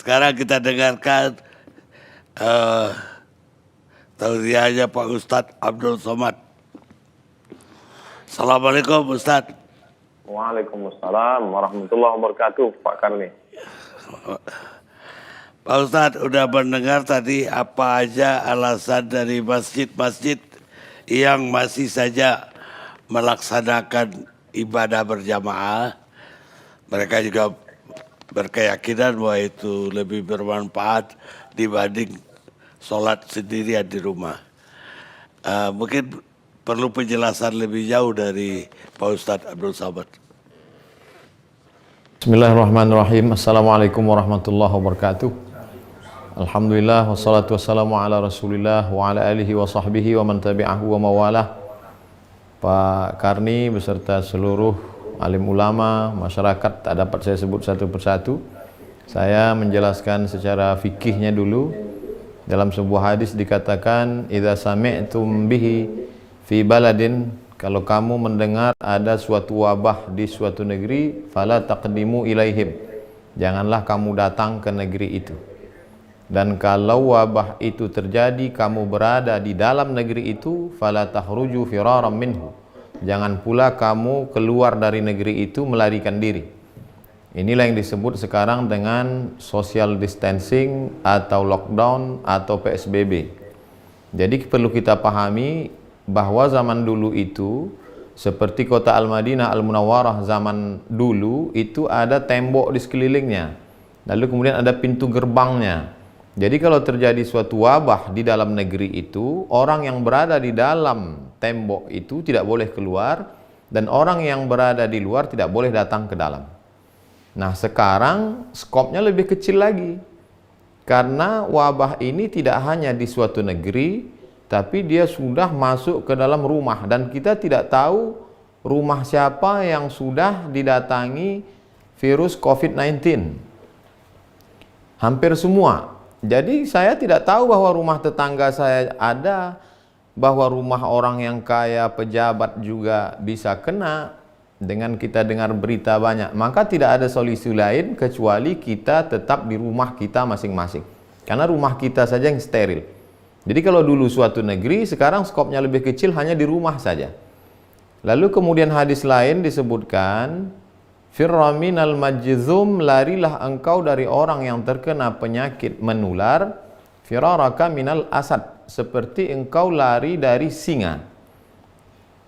Sekarang kita dengarkan tausiahnya Pak Ustadz Abdul Somad. Assalamualaikum Ustadz. Waalaikumsalam warahmatullahi wabarakatuh, Pak Karni. Pak Ustadz udah mendengar tadi apa aja alasan dari masjid-masjid yang masih saja melaksanakan ibadah berjamaah. Mereka juga berkeyakinan bahwa itu lebih bermanfaat dibanding sholat sendirian di rumah. Mungkin perlu penjelasan lebih jauh dari Pak Ustadz Abdul Somad. Bismillahirrahmanirrahim. Assalamualaikum warahmatullahi wabarakatuh. Alhamdulillah wassalatu wassalamu ala rasulillah wa ala alihi wa sahbihi wa man tabi'ahu wa mawalah. Pak Karni beserta seluruh alim ulama, masyarakat, tak dapat saya sebut satu persatu. Saya menjelaskan secara fikihnya dulu. Dalam sebuah hadis dikatakan, idza sami'tum bihi fi baladin, kalau kamu mendengar ada suatu wabah di suatu negeri, fala taqdimu ilaihim, janganlah kamu datang ke negeri itu. Dan kalau wabah itu terjadi, kamu berada di dalam negeri itu, fala takhruju firaram minhu, jangan pula kamu keluar dari negeri itu melarikan diri. Inilah yang disebut sekarang dengan social distancing atau lockdown atau PSBB. Jadi perlu kita pahami bahwa zaman dulu itu, seperti kota Al-Madinah Al-Munawwarah zaman dulu, itu ada tembok di sekelilingnya. Lalu kemudian ada pintu gerbangnya. Jadi kalau terjadi suatu wabah di dalam negeri itu, orang yang berada di dalam tembok itu tidak boleh keluar, dan orang yang berada di luar tidak boleh datang ke dalam. Nah sekarang skopnya lebih kecil lagi, karena wabah ini tidak hanya di suatu negeri, tapi dia sudah masuk ke dalam rumah, dan kita tidak tahu rumah siapa yang sudah didatangi virus COVID-19. Hampir semua. Jadi saya tidak tahu bahwa rumah tetangga saya ada, bahwa rumah orang yang kaya, pejabat juga bisa kena. Dengan kita dengar berita banyak, maka tidak ada solusi lain kecuali kita tetap di rumah kita masing-masing, karena rumah kita saja yang steril. Jadi kalau dulu suatu negeri, sekarang skopnya lebih kecil, hanya di rumah saja. Lalu kemudian hadis lain disebutkan, firra minal majzum, larilah engkau dari orang yang terkena penyakit menular, firaraka minal asad, seperti engkau lari dari singa.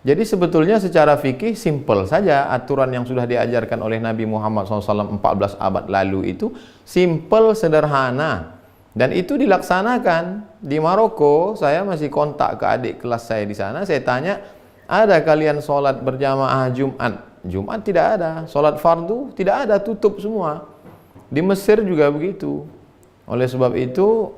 Jadi sebetulnya secara fikih simple saja, aturan yang sudah diajarkan oleh Nabi Muhammad SAW 14 abad lalu itu simple, sederhana, dan itu dilaksanakan. Di Maroko, saya masih kontak ke adik kelas saya di sana, saya tanya, ada kalian sholat berjamaah Jumat? Jumat tidak ada. Sholat fardu tidak ada, tutup semua. Di Mesir juga begitu. Oleh sebab itu,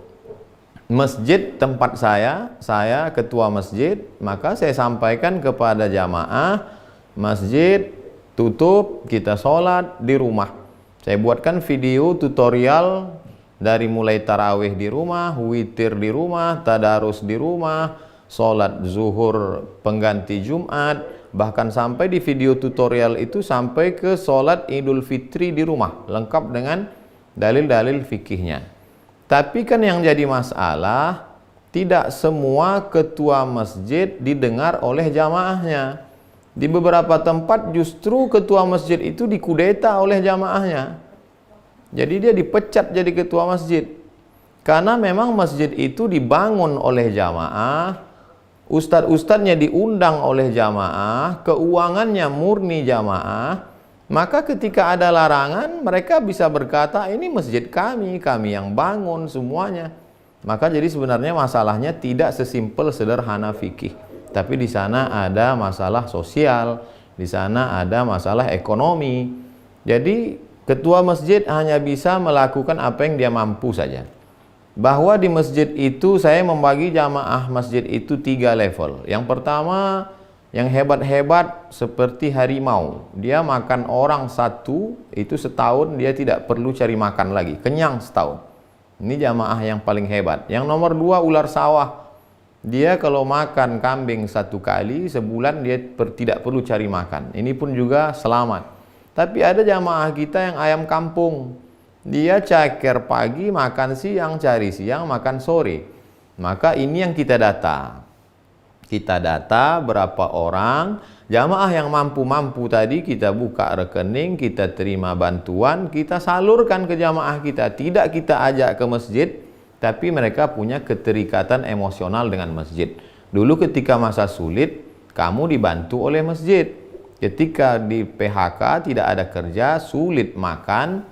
masjid tempat saya ketua masjid, maka saya sampaikan kepada jamaah, masjid tutup, kita sholat di rumah. Saya buatkan video tutorial dari mulai tarawih di rumah, witir di rumah, tadarus di rumah, sholat zuhur pengganti Jumat, bahkan sampai di video tutorial itu sampai ke sholat Idul Fitri di rumah, lengkap dengan dalil-dalil fikihnya. Tapi kan yang jadi masalah, tidak semua ketua masjid didengar oleh jamaahnya. Di beberapa tempat justru ketua masjid itu dikudeta oleh jamaahnya. Jadi dia dipecat jadi ketua masjid. Karena memang masjid itu dibangun oleh jamaah, ustadz-ustadznya diundang oleh jamaah, keuangannya murni jamaah. Maka ketika ada larangan, mereka bisa berkata, ini masjid kami yang bangun semuanya. Maka jadi sebenarnya masalahnya tidak sesimpel sederhana fikih. Tapi di sana ada masalah sosial, di sana ada masalah ekonomi. Jadi ketua masjid hanya bisa melakukan apa yang dia mampu saja. Bahwa di masjid itu saya membagi jamaah masjid itu 3 level. Yang pertama, yang hebat-hebat seperti harimau, dia makan orang satu, itu setahun dia tidak perlu cari makan lagi, kenyang setahun. Ini jamaah yang paling hebat. Yang nomor 2, ular sawah, dia kalau makan kambing 1 kali, sebulan dia tidak perlu cari makan. Ini pun juga selamat. Tapi ada jamaah kita yang ayam kampung, Dia ceker pagi, makan siang, cari siang, makan sore. Maka ini yang kita data. Kita data berapa orang jamaah yang mampu-mampu tadi, kita buka rekening, kita terima bantuan, kita salurkan ke jamaah kita. Tidak kita ajak ke masjid, tapi mereka punya keterikatan emosional dengan masjid. Dulu ketika masa sulit, kamu dibantu oleh masjid. Ketika di PHK tidak ada kerja, sulit makan,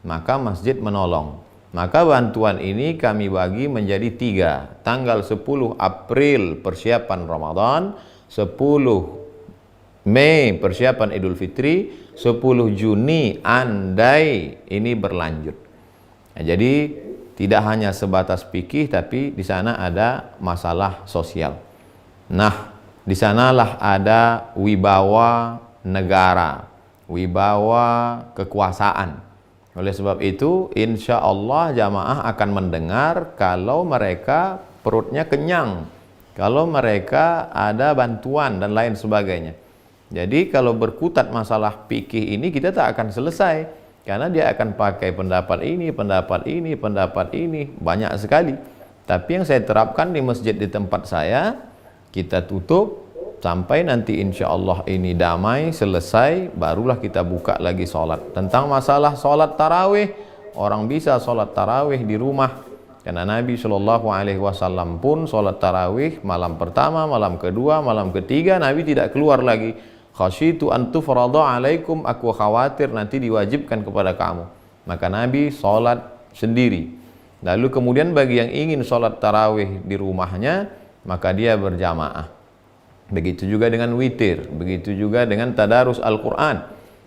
maka masjid menolong. Maka bantuan ini kami bagi menjadi 3. Tanggal 10 April persiapan Ramadan, 10 Mei persiapan Idul Fitri, 10 Juni andai ini berlanjut. Nah, jadi tidak hanya sebatas fikih, tapi di sana ada masalah sosial. Nah, di sanalah ada wibawa negara, wibawa kekuasaan. Oleh sebab itu, insya Allah jamaah akan mendengar kalau mereka perutnya kenyang, kalau mereka ada bantuan dan lain sebagainya. Jadi kalau berkutat masalah fikih ini kita tak akan selesai, karena dia akan pakai pendapat ini, pendapat ini, pendapat ini, banyak sekali. Tapi yang saya terapkan di masjid di tempat saya, kita tutup sampai nanti insya Allah ini damai, selesai, barulah kita buka lagi sholat. Tentang masalah sholat tarawih, orang bisa sholat tarawih di rumah, karena Nabi SAW pun sholat tarawih malam pertama, malam kedua, malam ketiga, Nabi tidak keluar lagi. Khasyitu an tufrada alaikum, aku khawatir nanti diwajibkan kepada kamu. Maka Nabi sholat sendiri. Lalu kemudian bagi yang ingin sholat tarawih di rumahnya, maka dia berjamaah. Begitu juga dengan witir, begitu juga dengan tadarus Al-Quran.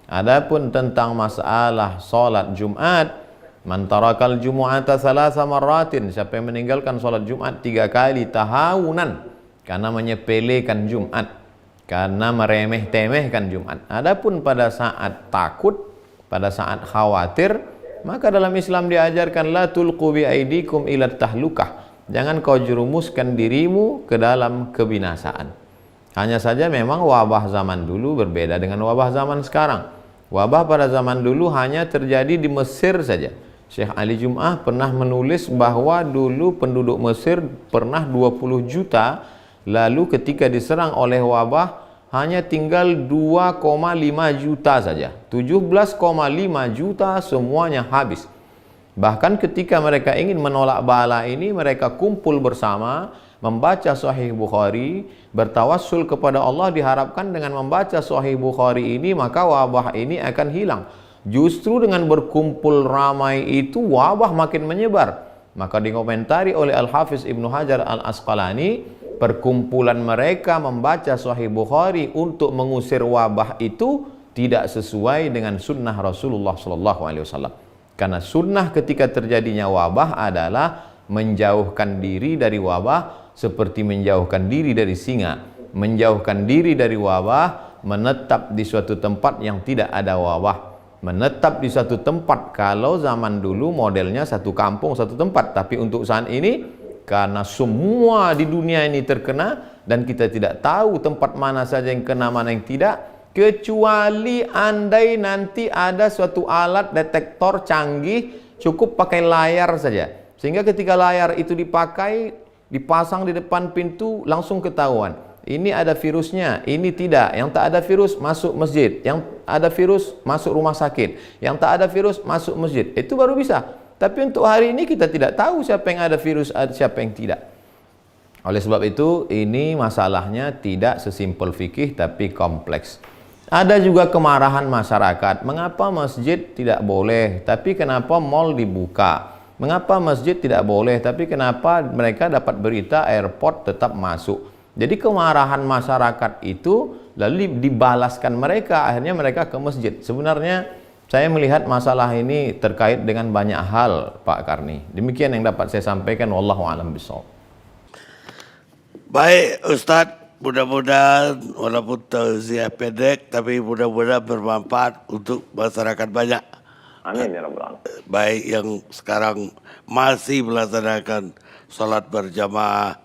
Adapun tentang masalah sholat Jumat, man tarakal jumu'ata salasa marratin, siapa yang meninggalkan sholat Jumat 3 kali tahawunan, karena menyepelekan Jumat, karena meremeh-temehkan Jumat. Adapun pada saat takut, pada saat khawatir, maka dalam Islam diajarkan la tulqu bi aidikum ila tahlukah, jangan kau jerumuskan dirimu ke dalam kebinasaan. Hanya saja memang wabah zaman dulu berbeda dengan wabah zaman sekarang. Wabah pada zaman dulu hanya terjadi di Mesir saja. Syekh Ali Jum'ah pernah menulis bahwa dulu penduduk Mesir pernah 20 juta, lalu ketika diserang oleh wabah hanya tinggal 2,5 juta saja. 17,5 juta semuanya habis. Bahkan ketika mereka ingin menolak bala ini, mereka kumpul bersama, membaca Sahih Bukhari, bertawassul kepada Allah, diharapkan dengan membaca Sahih Bukhari ini maka wabah ini akan hilang. Justru dengan berkumpul ramai itu wabah makin menyebar. Maka dikomentari oleh Al-Hafiz Ibnu Hajar Al-Asqalani, perkumpulan mereka membaca Sahih Bukhari untuk mengusir wabah itu tidak sesuai dengan sunnah Rasulullah SAW. Karena sunnah ketika terjadinya wabah adalah menjauhkan diri dari wabah, seperti menjauhkan diri dari singa, menjauhkan diri dari wabah, menetap di suatu tempat yang tidak ada wabah, menetap di suatu tempat. Kalau zaman dulu modelnya satu kampung satu tempat, tapi untuk saat ini karena semua di dunia ini terkena dan kita tidak tahu tempat mana saja yang kena, mana yang tidak, kecuali andai nanti ada suatu alat detektor canggih, cukup pakai layar saja, sehingga ketika layar itu dipakai, dipasang di depan pintu, langsung ketahuan ini ada virusnya, ini tidak. Yang tak ada virus masuk masjid, yang ada virus masuk rumah sakit, yang tak ada virus masuk masjid. Itu baru bisa. Tapi untuk hari ini kita tidak tahu siapa yang ada virus, siapa yang tidak. Oleh sebab itu ini masalahnya tidak sesimpel fikih tapi kompleks. Ada juga kemarahan masyarakat, mengapa masjid tidak boleh tapi kenapa mal dibuka? Mengapa masjid tidak boleh, tapi kenapa mereka dapat berita airport tetap masuk? Jadi kemarahan masyarakat itu lalu dibalaskan mereka, akhirnya mereka ke masjid. Sebenarnya saya melihat masalah ini terkait dengan banyak hal, Pak Karni. Demikian yang dapat saya sampaikan. Wallahu a'lam bishawab. Baik Ustadz, mudah-mudahan walaupun tausiah pendek, tapi mudah-mudahan bermanfaat untuk masyarakat banyak. Amin ya rabbal alamin. Baik yang sekarang masih melaksanakan sholat berjamaah,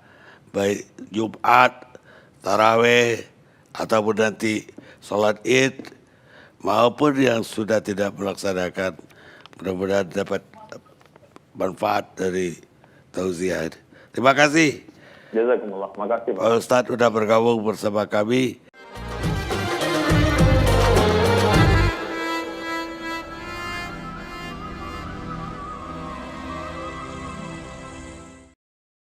baik Jumat, taraweh, ataupun nanti sholat id, maupun yang sudah tidak melaksanakan Mudah-mudahan dapat manfaat dari tausiah. Terima kasih Jazakumullah. Makasih Pak. Pak Ustadz sudah bergabung bersama kami.